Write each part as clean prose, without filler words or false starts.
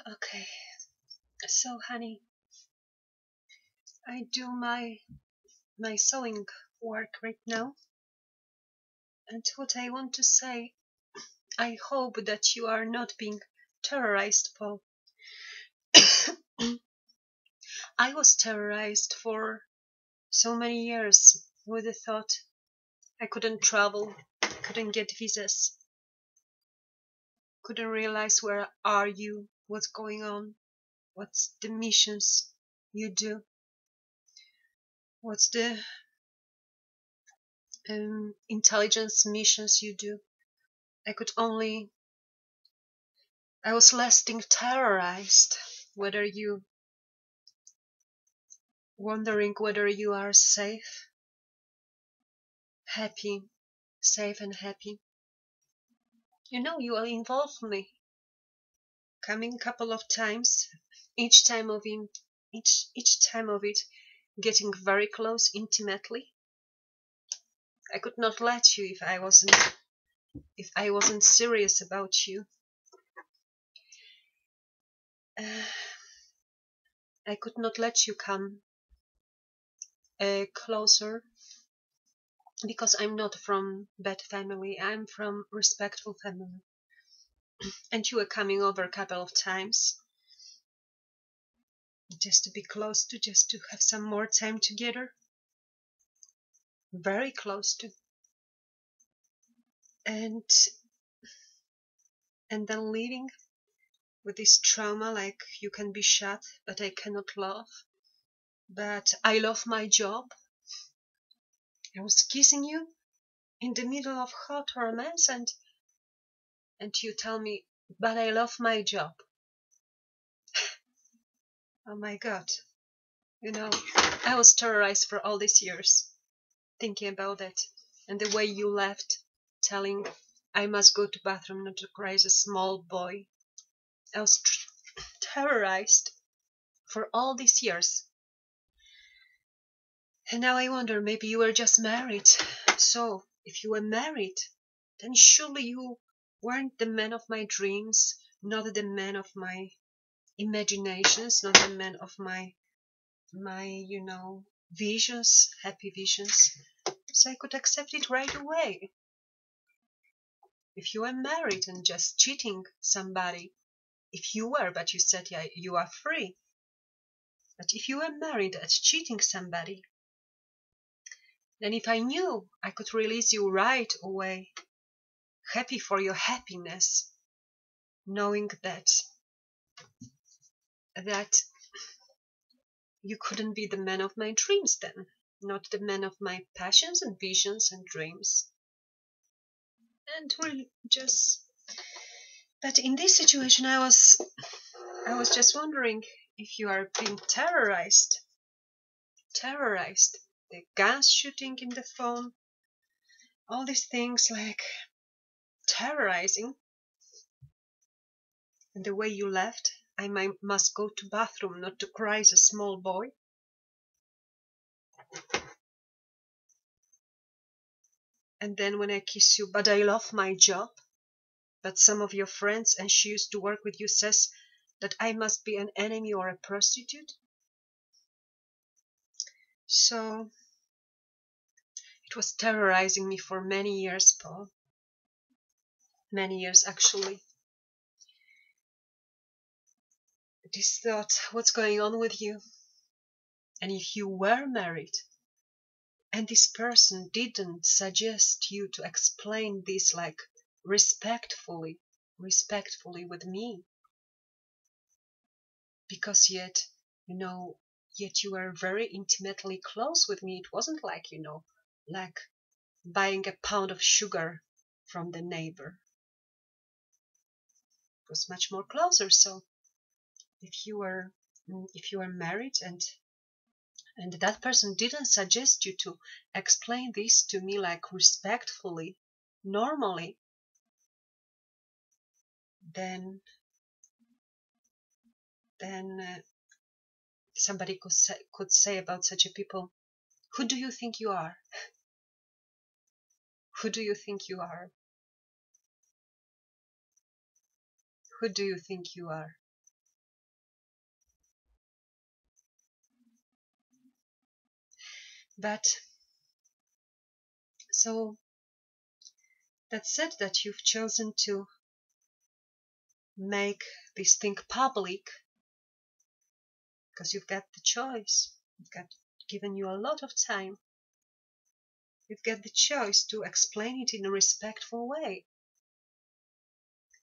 Okay, so honey, I do my sewing work right now, and what I want to say, I hope that you are not being terrorized, Paul. I was terrorized for so many years with the thought I couldn't travel, couldn't get visas, couldn't realize where are you, what's going on, what's the missions you do, what's the intelligence missions you do. I was lasting terrorized, whether you wondering whether you are safe, happy, safe and happy. You will involve me, coming a couple of times, each time of it getting very close intimately. I could not let you if I wasn't serious about you. I could not let you come closer because I'm not from bad family. I'm from respectful family. And you were coming over a couple of times just to be close to, just to have some more time together. Very close to. And then leaving with this trauma, like you can be shot, but I cannot love. But I love my job. I was kissing you in the middle of hot romance, and you tell me, but I love my job. Oh my God. I was terrorized for all these years, thinking about it. And the way you left, telling I must go to bathroom not to cry as a small boy. I was terrorized for all these years. And now I wonder, maybe you were just married. So, if you were married, then surely you weren't the man of my dreams, not the man of my imaginations, not the man of my visions, happy visions. So I could accept it right away. If you were married and just cheating somebody, if you were, but you said, yeah, you are free. But if you were married and cheating somebody, then if I knew, I could release you right away, happy for your happiness, knowing that you couldn't be the man of my dreams then, not the man of my passions and visions and dreams. And really but in this situation I was just wondering if you are being terrorized. The guns shooting in the phone, all these things like terrorizing. And the way you left, I must go to bathroom not to cry as a small boy. And then when I kiss you, but I love my job. But some of your friends, and she used to work with you, says that I must be an enemy or a prostitute. So it was terrorizing me for many years, Paul. Many years, actually. This thought, what's going on with you? And if you were married, and this person didn't suggest you to explain this like respectfully with me, because yet you were very intimately close with me. It wasn't like like buying a pound of sugar from the neighbor. It was much more closer. So if you were married and that person didn't suggest you to explain this to me like respectfully, normally, then somebody could say about such a people, who do you think you are? Who do you think you are? Who do you think you are? But so that's it, that you've chosen to make this thing public, because you've got the choice. You've got given you a lot of time. You've got the choice to explain it in a respectful way.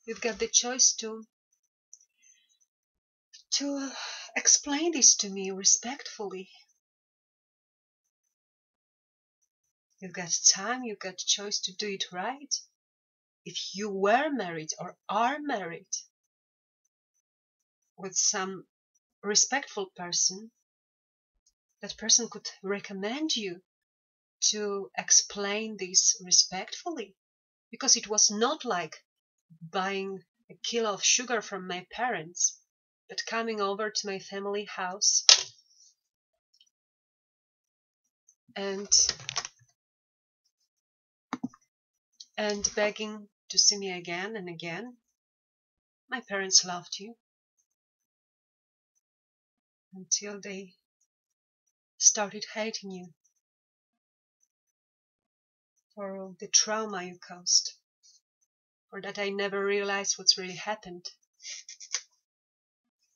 You've got the choice to explain this to me respectfully. You've got time, you've got choice to do it right. If you were married or are married with some respectful person, that person could recommend you to explain this respectfully. Because it was not like buying a kilo of sugar from my parents, but coming over to my family house and begging to see me again and again. My parents loved you until they started hating you for the trauma you caused, or that I never realized what's really happened.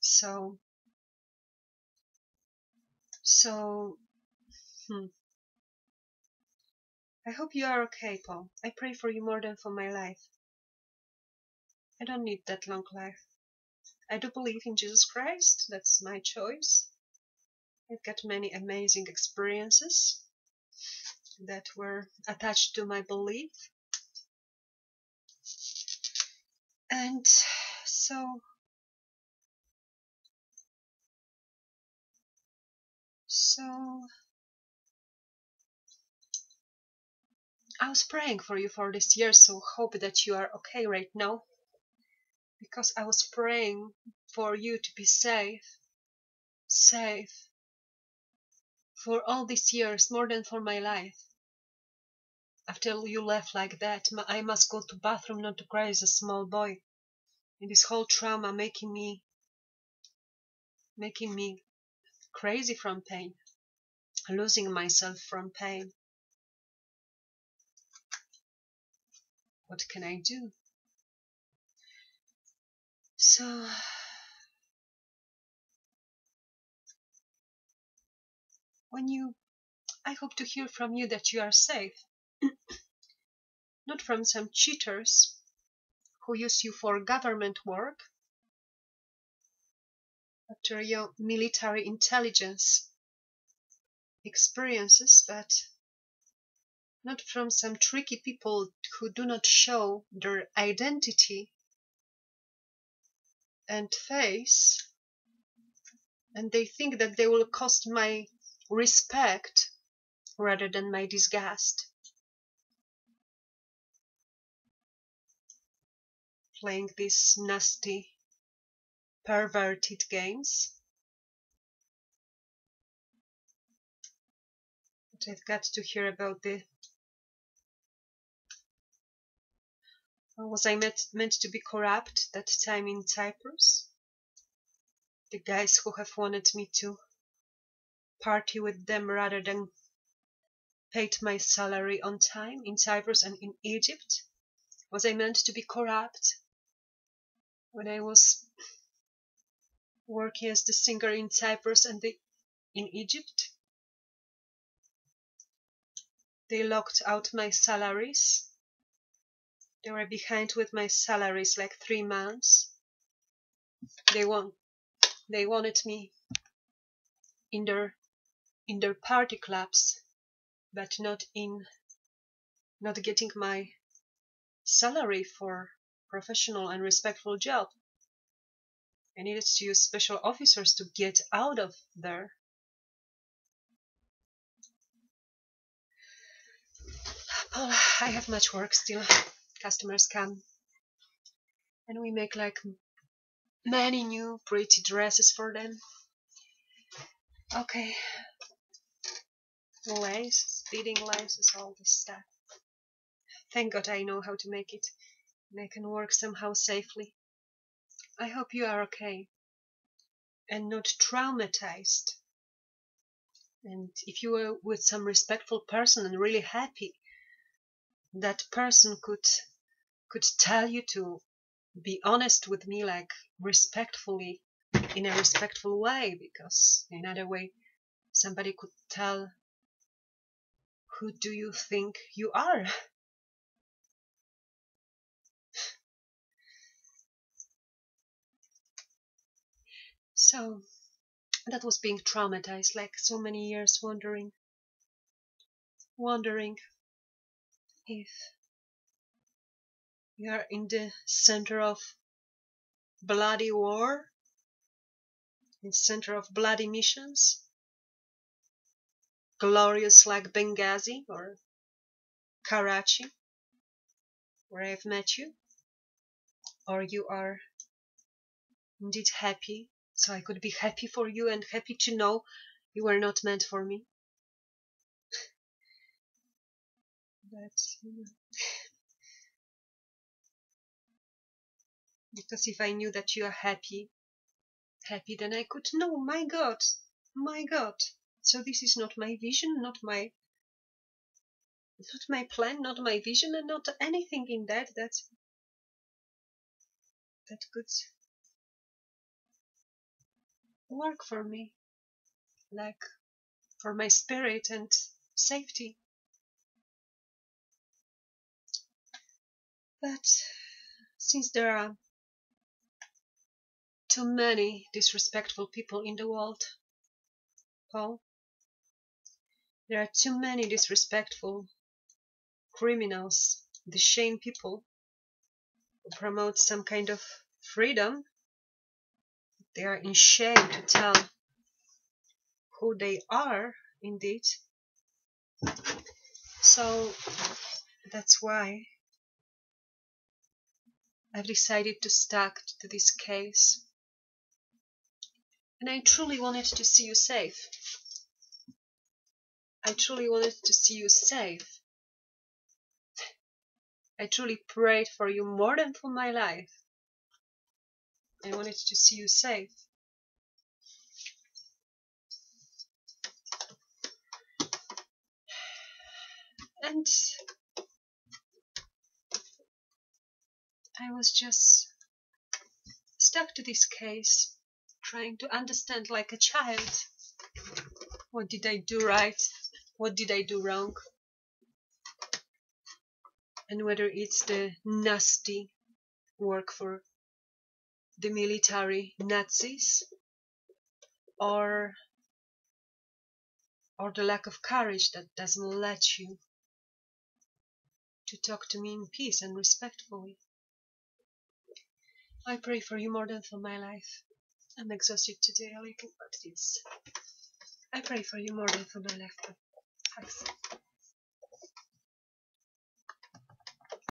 So I hope you are okay, Paul. I pray for you more than for my life. I don't need that long life. I do believe in Jesus Christ. That's my choice. I've got many amazing experiences that were attached to my belief. And so I was praying for you for this year, so hope that you are okay right now, because I was praying for you to be safe for all these years, more than for my life. After you left like that, I must go to bathroom not to cry as a small boy, and this whole trauma making me crazy from pain, losing myself from pain. What can I do? So I hope to hear from you that you are safe, not from some cheaters who use you for government work after your military intelligence experiences, but not from some tricky people who do not show their identity and face, and they think that they will cost my respect rather than my disgust. Playing these nasty, perverted games. But I've got to hear about was I meant to be corrupt that time in Cyprus? The guys who have wanted me to party with them rather than paid my salary on time in Cyprus and in Egypt? Was I meant to be corrupt when I was working as the singer in Cyprus and in Egypt? They locked out my salaries. They were behind with my salaries like 3 months. They wanted me in their party clubs, but not getting my salary for professional and respectful job. I needed to use special officers to get out of there. Paul, I have much work still. Customers come and we make like many new pretty dresses for them. Okay. Laces, beading laces, all this stuff. Thank God I know how to make it, and I can work somehow safely. I hope you are okay and not traumatized And if you were with some respectful person and really happy, that person could tell you to be honest with me, like respectfully, in a respectful way, because in another way somebody could tell, who do you think you are? So that was being traumatized, like so many years wondering if you are in the center of bloody war, in the center of bloody missions, glorious like Benghazi or Karachi, where I've met you, or you are indeed happy, so I could be happy for you and happy to know you were not meant for me. But because if I knew that you are happy, then I could know, my God, so this is not my vision, not my plan, not my vision, and not anything in that could work for me, like for my spirit and safety. But since there are too many disrespectful people in the world, Paul, there are too many disrespectful criminals, the shame people who promote some kind of freedom. They are in shame to tell who they are, indeed. So that's why I've decided to stick to this case. And I truly wanted to see you safe. I truly wanted to see you safe. I truly prayed for you more than for my life. I wanted to see you safe. And I was just stuck to this case, trying to understand like a child. What did I do right? What did I do wrong? And whether it's the nasty work for the military Nazis, or the lack of courage that doesn't let you to talk to me in peace and respectfully. I pray for you more than for my life. I'm exhausted today, all I can but this. I pray for you more than for my life. Thanks.